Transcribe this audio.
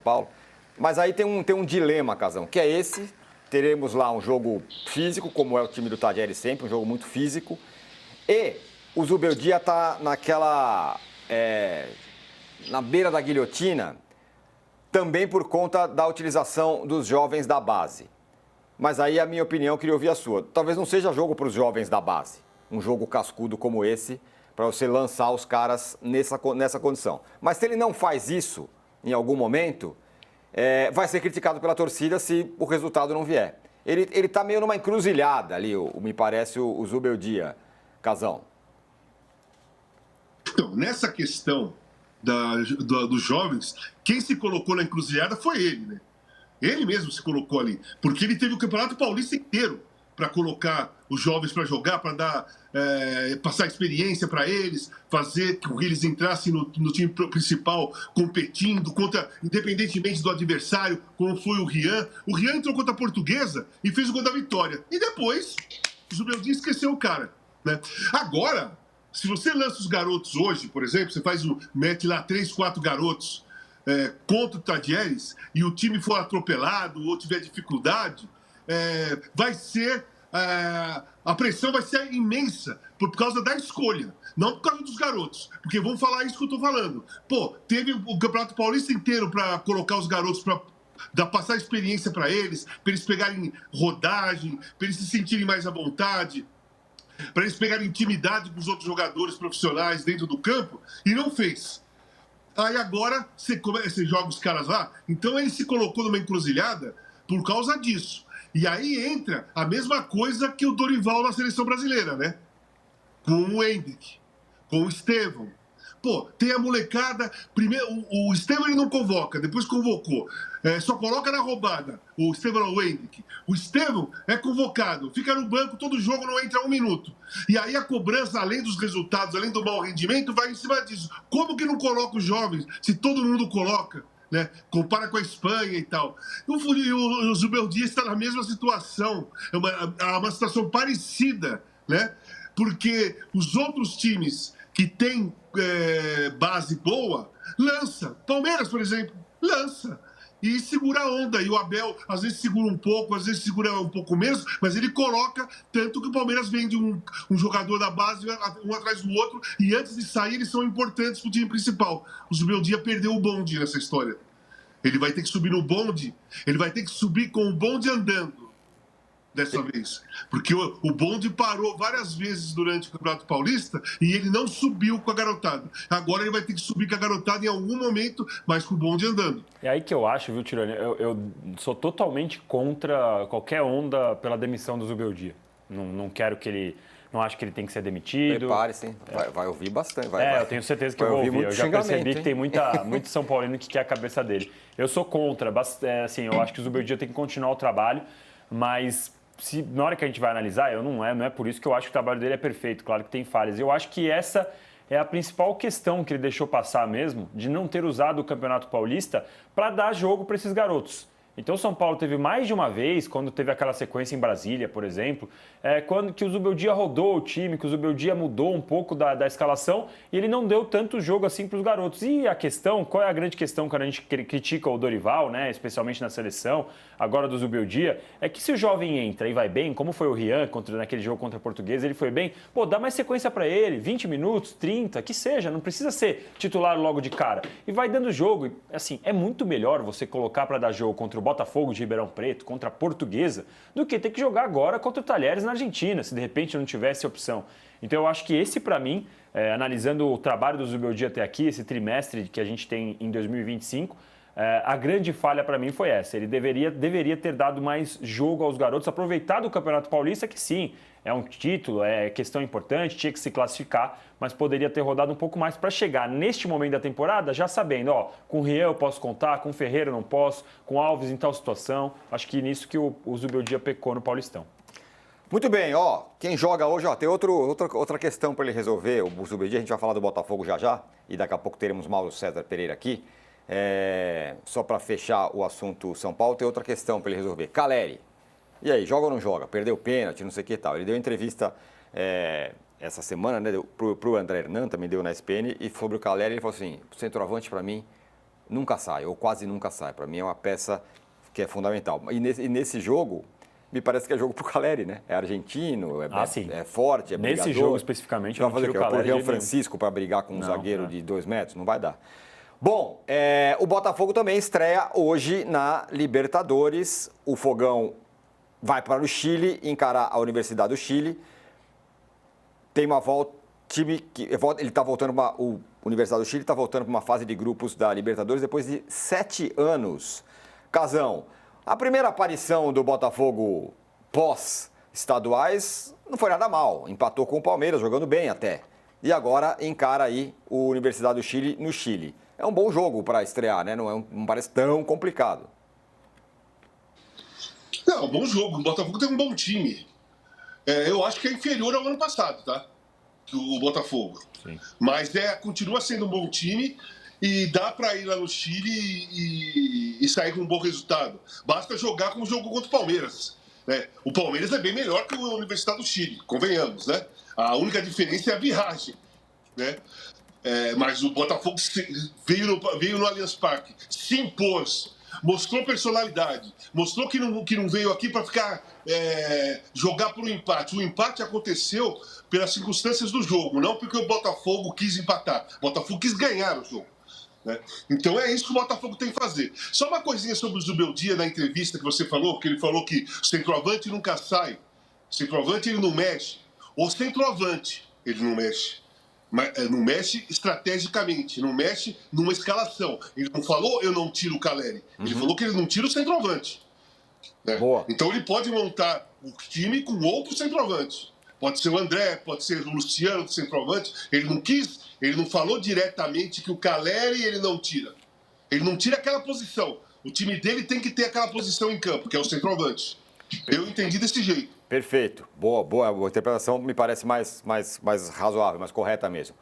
Paulo. Mas aí tem um dilema, Casão, que é esse. Teremos lá um jogo físico, como é o time do Tadieres sempre, um jogo muito físico. E o Zubeldia está na beira da guilhotina, também por conta da utilização dos jovens da base. Mas aí a minha opinião, eu queria ouvir a sua. Talvez não seja jogo para os jovens da base, um jogo cascudo como esse, para você lançar os caras nessa condição. Mas se ele não faz isso em algum momento, vai ser criticado pela torcida se o resultado não vier. Ele está meio numa encruzilhada ali, me parece, o Zubeldia, Casão. Então, nessa questão dos jovens, quem se colocou na encruzilhada foi ele, né? Ele mesmo se colocou ali, porque ele teve o Campeonato Paulista inteiro para colocar os jovens para jogar, para passar experiência para eles, fazer com que eles entrassem no time principal competindo, independentemente do adversário, como foi o Rian. O Rian entrou contra a Portuguesa e fez o gol da vitória. E depois, o Zubeldia esqueceu o cara, né? Agora, se você lança os garotos hoje, por exemplo, você mete lá 3, 4 garotos contra o Tadieres e o time for atropelado ou tiver dificuldade, a pressão vai ser imensa por causa da escolha, não por causa dos garotos. Porque vamos falar isso que eu estou falando. Pô, teve o Campeonato Paulista inteiro para colocar os garotos para passar experiência para eles pegarem rodagem, para eles se sentirem mais à vontade, para eles pegarem intimidade com os outros jogadores profissionais dentro do campo, e não fez. Aí agora você joga os caras lá, então ele se colocou numa encruzilhada por causa disso. E aí entra a mesma coisa que o Dorival na seleção brasileira, né? Com o Hendrick, com o Estevão. Pô, tem a molecada. Primeiro, o Estevão ele não convoca, depois convocou. Só coloca na roubada. O Estevão ou o Hendrick. O Estevão é convocado, fica no banco, todo jogo não entra 1 minuto. E aí a cobrança, além dos resultados, além do mau rendimento, vai em cima disso. Como que não coloca os jovens, se todo mundo coloca? Né? Compara com a Espanha e tal. O Zubeldia está na mesma situação. É uma situação parecida, né? Porque os outros times que têm base boa, lança. Palmeiras, por exemplo, lança. E segura a onda. E o Abel, às vezes, segura um pouco, às vezes segura um pouco menos, mas ele coloca, tanto que o Palmeiras vende um jogador da base, um atrás do outro, e antes de sair, eles são importantes para o time principal. O Zubeldia perdeu o bonde nessa história. Ele vai ter que subir no bonde, ele vai ter que subir com o bonde andando dessa vez. Porque o bonde parou várias vezes durante o Campeonato Paulista e ele não subiu com a garotada. Agora ele vai ter que subir com a garotada em algum momento, mas com o bonde andando. É aí que eu acho, viu, Tironi? Eu sou totalmente contra qualquer onda pela demissão do Zubeldia. Não quero que ele... Não acho que ele tem que ser demitido. Prepare-se, vai ouvir bastante. Eu tenho certeza que eu vou ouvir. Eu já percebi que tem muito São Paulino que quer a cabeça dele. Eu sou contra, assim, eu acho que o Zubeldia tem que continuar o trabalho, mas na hora que a gente vai analisar, não é por isso que eu acho que o trabalho dele é perfeito, claro que tem falhas. Eu acho que essa é a principal questão que ele deixou passar mesmo, de não ter usado o Campeonato Paulista para dar jogo para esses garotos. Então, o São Paulo teve mais de uma vez, quando teve aquela sequência em Brasília, por exemplo, quando que o Zubeldia rodou o time, que o Zubeldia mudou um pouco da escalação e ele não deu tanto jogo assim para os garotos. E a questão, qual é a grande questão quando a gente critica o Dorival, né, especialmente na seleção, agora do Zubeldia, é que se o jovem entra e vai bem, como foi o Rian naquele jogo contra a Portuguesa, ele foi bem, dá mais sequência para ele, 20 minutos, 30, que seja, não precisa ser titular logo de cara. E vai dando jogo. E, assim, é muito melhor você colocar para dar jogo contra o Botafogo de Ribeirão Preto, contra a Portuguesa, do que ter que jogar agora contra o Talheres na Argentina, se de repente não tivesse opção. Então eu acho que esse, para mim, analisando o trabalho do Zubeldia até aqui, esse trimestre que a gente tem em 2025, a grande falha para mim foi essa. Ele deveria ter dado mais jogo aos garotos, aproveitado o Campeonato Paulista, que sim, é um título, é questão importante, tinha que se classificar, mas poderia ter rodado um pouco mais para chegar neste momento da temporada já sabendo, com o Rian eu posso contar, com o Ferreira eu não posso, com o Alves em tal situação. Acho que nisso que o Zubeldia pecou no Paulistão. Muito bem, quem joga hoje, tem outra questão para ele resolver, o Zubeldia, a gente vai falar do Botafogo já, e daqui a pouco teremos Mauro César Pereira aqui. Só para fechar o assunto São Paulo, tem outra questão para ele resolver. Caleri, e aí, joga ou não joga? Perdeu pênalti, não sei o que e tal. Ele deu entrevista essa semana, né, pro André Hernan, também deu na SPN, e sobre o Caleri, ele falou assim, centroavante para mim, nunca sai, ou quase nunca sai. Para mim é uma peça que é fundamental. E nesse jogo, me parece que é jogo pro Caleri, né? É argentino, é forte, é brigador. Nesse jogo especificamente, eu não tiro o Caleri. Por Francisco para brigar com um zagueiro de 2 metros, não vai dar. Bom, o Botafogo também estreia hoje na Libertadores. O Fogão vai para o Chile encarar a Universidade do Chile. Tem uma volta, ele está voltando o Universidade do Chile está voltando para uma fase de grupos da Libertadores depois de 7 anos. Casão, a primeira aparição do Botafogo pós-estaduais não foi nada mal. Empatou com o Palmeiras, jogando bem até. E agora encara aí o Universidade do Chile no Chile. É um bom jogo para estrear, né? Não parece tão complicado. Não, bom jogo. O Botafogo tem um bom time. Eu acho que é inferior ao ano passado, tá? O Botafogo. Sim. Mas continua sendo um bom time e dá para ir lá no Chile e sair com um bom resultado. Basta jogar como jogou contra o Palmeiras. Né? O Palmeiras é bem melhor que a Universidade do Chile, convenhamos, né? A única diferença é a viragem, né? Mas o Botafogo veio no Allianz Parque, se impôs, mostrou personalidade, mostrou que não veio aqui para ficar jogar por um empate. O empate aconteceu pelas circunstâncias do jogo, não porque o Botafogo quis empatar. O Botafogo quis ganhar o jogo. Né? Então é isso que o Botafogo tem que fazer. Só uma coisinha sobre o Zubeldia na entrevista que você falou, que ele falou que o centroavante nunca sai, o centroavante ele não mexe, o centroavante ele não mexe. Mas não mexe estrategicamente, não mexe numa escalação. Ele não falou, eu não tiro o Caleri. Ele falou que ele não tira o centroavante. Né? Boa. Então ele pode montar o time com outro centroavante. Pode ser o André, pode ser o Luciano do centroavante. Ele não quis, ele não falou diretamente que o Caleri ele não tira. Ele não tira aquela posição. O time dele tem que ter aquela posição em campo, que é o centroavante. Eu entendi desse jeito. Perfeito. Boa interpretação, me parece mais razoável, mais correta mesmo.